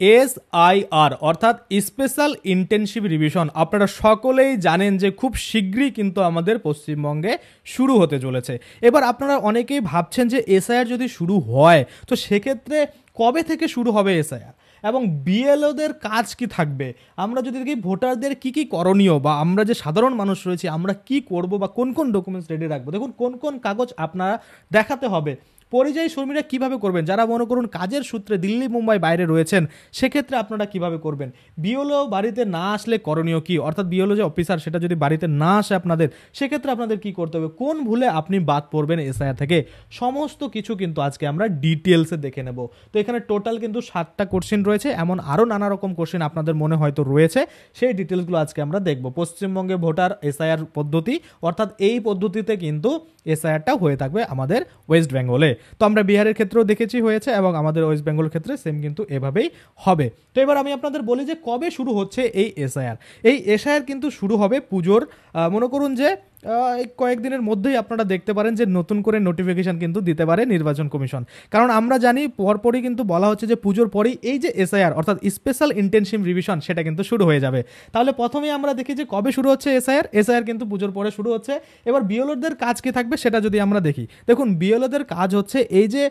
SIR অর্থাৎ special intensive revision আপনারা সকলেই জানেন যে খুব শীঘ্রই কিন্তু আমাদের পশ্চিমবঙ্গে শুরু হতে চলেছে। এবার আপনারা অনেকেই ভাবছেন যে SIR যদি শুরু হয় তো সেক্ষেত্রে কবে থেকে শুরু হবে SIR এবং বিএলওদের কাজ কি থাকবে, আমরা যদি দেখি ভোটারদের কি কি করণীয় বা আমরা যে সাধারণ মানুষ রয়েছি আমরা কি করব বা কোন কোন ডকুমেন্টস রেডি রাখবো। দেখুন কোন কোন কাগজ আপনারা দেখাতে হবে, পরিযায়ী শ্রমিকরা কীভাবে করবেন, যারা মনে করুন কাজের সূত্রে দিল্লি মুম্বাই বাইরে রয়েছেন সেক্ষেত্রে আপনারা কিভাবে করবেন, বিএলও বাড়িতে না আসলে করণীয় কি, অর্থাৎ বিএলও যে অফিসার সেটা যদি বাড়িতে না আসে আপনাদের সেক্ষেত্রে আপনাদের কি করতে হবে, কোন ভুলে আপনি বাদ পড়বেন SIR থেকে, সমস্ত কিছু কিন্তু আজকে আমরা ডিটেলসে দেখে নেব। তো এখানে টোটাল কিন্তু 7টা কোশ্চেন রয়েছে, এমন আরও নানা রকম কোশ্চেন আপনাদের মনে হয়তো রয়েছে, সেই ডিটেলসগুলো আজকে আমরা দেখব। পশ্চিমবঙ্গে ভোটার SIR পদ্ধতি, অর্থাৎ এই পদ্ধতিতে কিন্তু SIRটা হয়ে থাকবে আমাদের ওয়েস্ট বেঙ্গলে। তো আমরা বিহারের ক্ষেত্রেও দেখেছি হয়েছে এবং আমাদের ওয়েস্ট বেঙ্গলের ক্ষেত্রে সেম কিন্তু এভাবেই হবে। তো এবার আমি আপনাদের বলি যে কবে শুরু হচ্ছে এই SIR। এই SIR কিন্তু শুরু হবে পুজোর মনে করুন যে কয়েকদিনের মধ্যেই আপনারা দেখতে পারেন যে নতুন করে নোটিফিকেশন কিন্তু দিতে পারে নির্বাচন কমিশন, কারণ আমরা জানি পরপরই কিন্তু বলা হচ্ছে যে পুজোর পরেই এই যে SIR অর্থাৎ স্পেশাল ইন্টেনসিভ রিভিশন সেটা কিন্তু শুরু হয়ে যাবে। তাহলে প্রথমেই আমরা দেখি যে কবে শুরু হচ্ছে SIR কিন্তু পুজোর পরে শুরু হচ্ছে। এবার বিএলওদের কাজ কি থাকবে সেটা যদি আমরা দেখি, দেখুন বিএলওদের কাজ হচ্ছে এই যে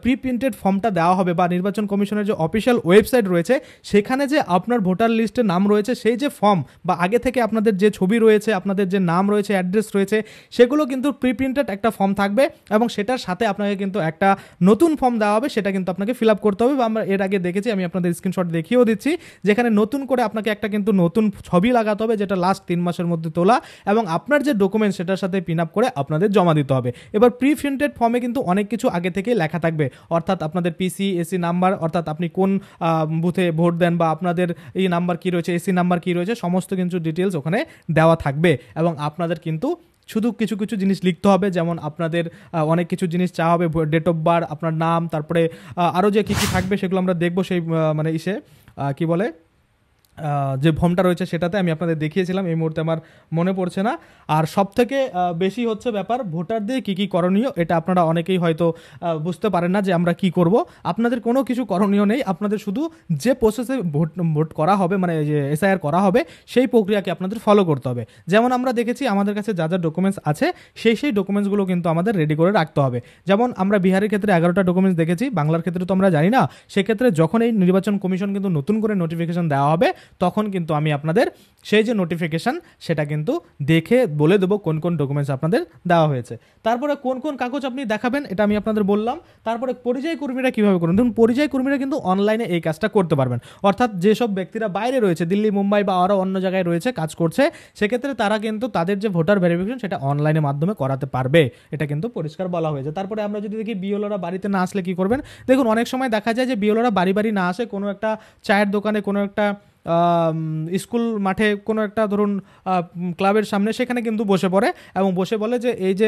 প্রি প্রিন্টেড ফর্মটা দেওয়া হবে বা নির্বাচন কমিশনের যে অফিসিয়াল ওয়েবসাইট রয়েছে সেখানে যে আপনার ভোটার লিস্টে নাম রয়েছে সেই যে ফর্ম বা আগে থেকে আপনাদের যে ছবি রয়েছে, আপনাদের যে নাম রয়েছে, অ্যাড্রেস রয়েছে, সেগুলো কিন্তু প্রি প্রিন্টেড একটা ফর্ম থাকবে এবং সেটার সাথে আপনাকে কিন্তু একটা নতুন ফর্ম দেওয়া হবে, সেটা কিন্তু আপনাকে ফিল আপ করতে হবে। বা আমরা এর আগে দেখেছি, আমি আপনাদের স্ক্রিনশট দেখিয়েও দিচ্ছি, যেখানে নতুন করে আপনাকে একটা কিন্তু নতুন ছবি লাগাতে হবে যেটা লাস্ট 3 মাসের মধ্যে তোলা এবং আপনার যে ডকুমেন্ট সেটার সাথে পিন আপ করে আপনাদের জমা দিতে হবে। এবার প্রি প্রিন্টেড ফর্মে কিন্তু অনেক কিছু আগে থেকেই লেখা থাকবে, অর্থাৎ আপনাদের পিসি এসি নাম্বার, অর্থাৎ আপনি কোন বুথে ভোট দেন বা আপনাদের এই নাম্বার কি রয়েছে, এসি নাম্বার কি রয়েছে, সমস্ত কিছু ডিটেলস ওখানে দেওয়া থাকবে এবং আপনাদের কিন্তু শুধু কিছু কিছু জিনিস লিখতে হবে, যেমন আপনাদের অনেক কিছু জিনিস চাওয়া হবে, ডেট অফ বার্থ, আপনার নাম, তারপরে আরও যে কী কী থাকবে সেগুলো আমরা দেখবো সেই মানে কি বলে যে ফর্মটা রয়েছে সেটাতে আমি আপনাদের দেখিয়েছিলাম, এই মুহূর্তে আমার মনে পড়ছে না। আর সবথেকে বেশি হচ্ছে ব্যাপার ভোটারদের কী কী করণীয়, এটা আপনারা অনেকেই হয়তো বুঝতে পারেন না যে আমরা কি করব। আপনাদের কোনো কিছু করণীয় নেই, আপনাদের শুধু যে প্রসেসে ভোট করা হবে মানে যে SIR করা হবে সেই প্রক্রিয়াকে আপনাদের ফলো করতে হবে। যেমন আমরা দেখেছি আমাদের কাছে যা যা ডকুমেন্টস আছে সেই ডকুমেন্টসগুলো কিন্তু আমাদের রেডি করে রাখতে হবে। যেমন আমরা বিহারের ক্ষেত্রে 11টা ডকুমেন্টস দেখেছি, বাংলার ক্ষেত্রে তো আমরা জানি না, সেক্ষেত্রে যখন এই নির্বাচন কমিশন কিন্তু নতুন করে নোটিফিকেশন দেওয়া হবে তখন কিন্তু আমি আপনাদের সেই যে নোটিফিকেশন সেটা কিন্তু দেখে বলে দেবো কোন কোন ডকুমেন্টস আপনাদের দেওয়া হয়েছে, তারপরে কোন কোন কাগজ আপনি দেখাবেন এটা আমি আপনাদের বললাম। তারপরে পরিযায়ী কর্মীরা কীভাবে করবেন, ধরুন পরিযায়ী কর্মীরা কিন্তু অনলাইনে এই কাজটা করতে পারবেন, অর্থাৎ যেসব ব্যক্তিরা বাইরে রয়েছে দিল্লি মুম্বাই বা আরও অন্য জায়গায় রয়েছে কাজ করছে সেক্ষেত্রে তারা কিন্তু তাদের যে ভোটার ভেরিফিকেশন সেটা অনলাইনের মাধ্যমে করাতে পারবে, এটা কিন্তু পরিষ্কার বলা হয়েছে। তারপরে আমরা যদি দেখি বিএলওরা বাড়িতে না আসলে কি করবেন, দেখুন অনেক সময় দেখা যায় যে বিএলওরা বাড়ি বাড়ি না আসে, কোনো একটা চায়ের দোকানে, কোনো একটা স্কুল মাঠে, কোনো একটা ধরুন ক্লাবের সামনে সেখানে কিন্তু বসে পড়ে এবং বসে বলে যে এই যে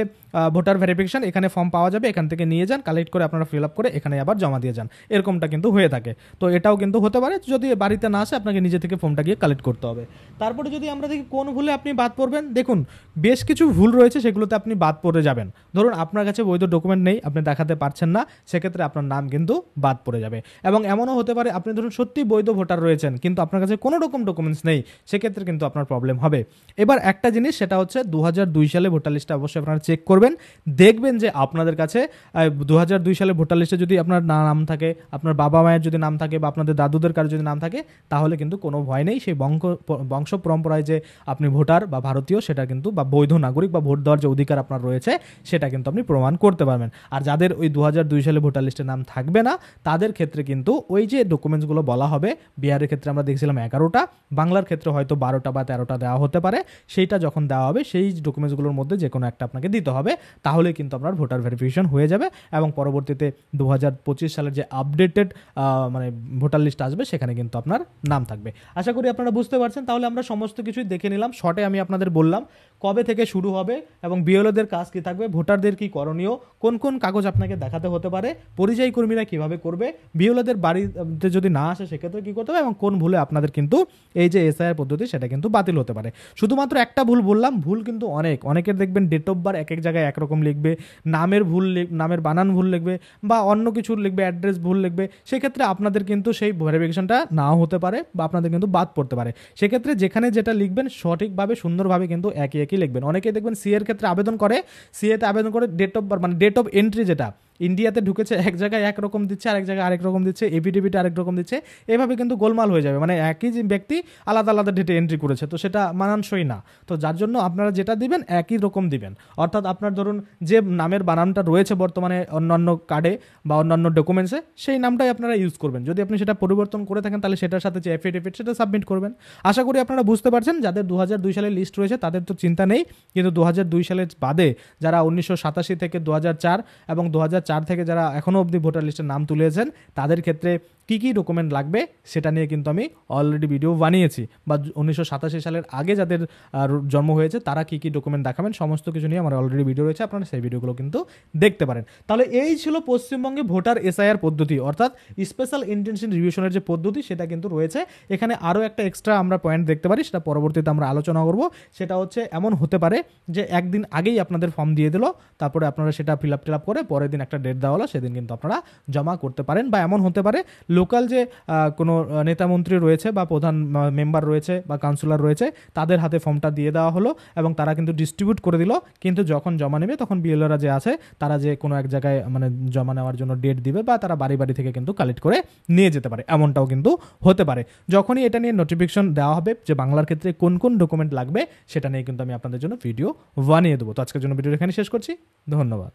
ভোটার ভেরিফিকেশন এখানে ফর্ম পাওয়া যাবে, এখান থেকে নিয়ে যান, কালেক্ট করে আপনারা ফিল আপ করে এখানে আবার জমা দিয়ে যান, এরকমটা কিন্তু হয়ে থাকে। তো এটাও কিন্তু হতে পারে, যদি বাড়িতে না আসে আপনাকে নিজে থেকে ফর্মটা গিয়ে কালেক্ট করতে হবে। তারপরে যদি আমরা দেখি কোন ভুলে আপনি বাদ পড়বেন, দেখুন বেশ কিছু ভুল রয়েছে সেগুলোতে আপনি বাদ পড়ে যাবেন। ধরুন আপনার কাছে বৈধ ডকুমেন্ট নেই, আপনি দেখাতে পারছেন না, সেক্ষেত্রে আপনার নাম কিন্তু বাদ পড়ে যাবে। এবং এমনও হতে পারে আপনি ধরুন সত্যি বৈধ ভোটার রয়েছেন কিন্তু আপনার কাছে কোনো রকম ডকুমেন্টস নেই, সেক্ষেত্রে কিন্তু আপনার প্রবলেম হবে। এবার একটা জিনিস সেটা হচ্ছে 2002 সালে ভোটার লিস্টটা অবশ্যই আপনারা চেক করবেন, দেখবেন যে আপনাদের কাছে 2002 সালে ভোটার লিস্টে যদি আপনার নাম থাকে, আপনার বাবা মায়ের যদি নাম থাকে বা আপনাদের দাদুদের কারো যদি নাম থাকে তাহলে কিন্তু কোনো ভয় নেই, সেই বংশ পরম্পরায় যে আপনি ভোটার বা ভারতীয় সেটা কিন্তু বা বৈধ নাগরিক বা ভোট দেওয়ার যে অধিকার আপনার রয়েছে সেটা কিন্তু আপনি প্রমাণ করতে পারবেন। আর যাদের ওই 2002 সালে ভোটার লিস্টে নাম থাকবে না তাদের ক্ষেত্রে কিন্তু ওই যে ডকুমেন্টসগুলো বলা হবে, বিহারের ক্ষেত্রে আমরা দেখছিলাম 11টা, বাংলার ক্ষেত্রে হয়তো 12টা বা 13টা দেওয়া হতে পারে, সেইটা যখন দেওয়া হবে সেই ডকুমেন্টসগুলোর মধ্যে যে কোনো একটা আপনাকে দিতে হবে, তাহলে কিন্তু আপনার ভোটার ভেরিফিকেশন হয়ে যাবে এবং পরবর্তীতে 2025 সালের যে আপডেটেড মানে ভোটার লিস্ট আসবে সেখানে কিন্তু আপনার নাম থাকবে। আশা করি আপনারা বুঝতে পারছেন। তাহলে আমরা সমস্ত কিছুই দেখে নিলাম, শর্টে আমি আপনাদের বললাম কবে থেকে শুরু হবে এবং বিএলওদের কাজ কী থাকবে, ভোটারদের কী করণীয়, কোন কোন কাগজ আপনাকে দেখাতে হতে পারে, পরিযায়ী কর্মীরা কীভাবে করবে, বিএলওদের বাড়িতে যদি না আসে সেক্ষেত্রে কী করতে হবে এবং কোন ভুলে আপনাদের আপনাদের কিন্তু এই যে এসআইআর পদ্ধতি সেটা কিন্তু বাতিল হতে পারে। শুধুমাত্র একটা ভুল বললাম, ভুল কিন্তু অনেকের দেখবেন ডেট অফ বার্থ এক এক জায়গায় একরকম লিখবে, নামের বানান ভুল লিখবে বা অন্য কিছু লিখবে, অ্যাড্রেস ভুল লিখবে, সেক্ষেত্রে আপনাদের কিন্তু সেই ভেরিফিকেশনটা নাও হতে পারে বা আপনাদের কিন্তু বাদ পড়তে পারে। সেক্ষেত্রে যেখানে যেটা লিখবেন সঠিকভাবে সুন্দরভাবে কিন্তু একই লিখবেন। অনেকেই দেখবেন সিএ এর ক্ষেত্রে আবেদন করে, সিএতে আবেদন করে ডেট অফ বার্থ মানে ডেট অফ এন্ট্রি যেটা ইন্ডিয়াতে ঢুকেছে এক জায়গায় একরকম দিচ্ছে, আরেক জায়গায় আরেক রকম দিচ্ছে, এফিডেভিট আরেক রকম দিচ্ছে, এভাবে কিন্তু গোলমাল হয়ে যাবে। মানে একই যে ব্যক্তি আলাদা আলাদা ডেটে এন্ট্রি করেছে, তো সেটা মানানসই না। তো যার জন্য আপনারা যেটা দিবেন একই রকম দিবেন। অর্থাৎ আপনার ধরুন যে নামের বানানটা রয়েছে বর্তমানে অন্যান্য কার্ডে বা অন্যান্য ডকুমেন্টসে, সেই নামটাই আপনারা ইউজ করবেন। যদি আপনি সেটা পরিবর্তন করে থাকেন তাহলে সেটার সাথে যে এফিডেভিট সেটা সাবমিট করবেন। আশা করি আপনারা বুঝতে পারছেন। যাদের 2002 সালের লিস্ট রয়েছে তাদের তো চিন্তা নেই, কিন্তু 2002 সালের বাদে যারা 1987 থেকে 2004 এবং 2004 থেকে যারা এখনও অবধি ভোটার লিস্টের নাম তুলেছেন তাদের ক্ষেত্রে কী কী ডকুমেন্ট লাগবে সেটা নিয়ে কিন্তু আমি অলরেডি ভিডিও বানিয়েছি। বা 1987 সালের আগে যাদের জন্ম হয়েছে তারা কী কী ডকুমেন্ট দেখাবেন সমস্ত কিছু নিয়ে আমার অলরেডি ভিডিও রয়েছে, আপনারা সেই ভিডিওগুলো কিন্তু দেখতে পারেন। তাহলে এই ছিল পশ্চিমবঙ্গে ভোটার এসআইআর পদ্ধতি, অর্থাৎ স্পেশাল ইন্টেনশন রিভিশনের যে পদ্ধতি সেটা কিন্তু রয়েছে। এখানে আরও একটা এক্সট্রা আমরা পয়েন্ট দেখতে পারি, সেটা পরবর্তীতে আমরা আলোচনা করব। সেটা হচ্ছে এমন হতে পারে যে একদিন আগেই আপনাদের ফর্ম দিয়ে দিল, তারপরে আপনারা সেটা ফিল আপ করে পরের দিন একটা ডেট দেওয়া হলো, সেদিন কিন্তু আপনারা জমা করতে পারেন। বা এমন হতে পারে লোকাল যে কোনো নেতামন্ত্রী রয়েছে বা প্রধান মেম্বার রয়েছে বা কাউন্সিলর রয়েছে তাদের হাতে ফর্মটা দিয়ে দেওয়া হলো এবং তারা কিন্তু ডিস্ট্রিবিউট করে দিল, কিন্তু যখন জমা নেবে তখন বিএলওরা যে আছে তারা যে কোনো এক জায়গায় মানে জমা নেওয়ার জন্য ডেট দিবে বা তারা বাড়ি বাড়ি থেকে কিন্তু কালেক্ট করে নিয়ে যেতে পারে, এমনটাও কিন্তু হতে পারে। যখনই এটা নিয়ে নোটিফিকেশন দেওয়া হবে যে বাংলার ক্ষেত্রে কোন কোন ডকুমেন্ট লাগবে সেটা নিয়ে কিন্তু আমি আপনাদের জন্য ভিডিও বানিয়ে দেবো। তো আজকের জন্য ভিডিও এখানে শেষ করছি, ধন্যবাদ।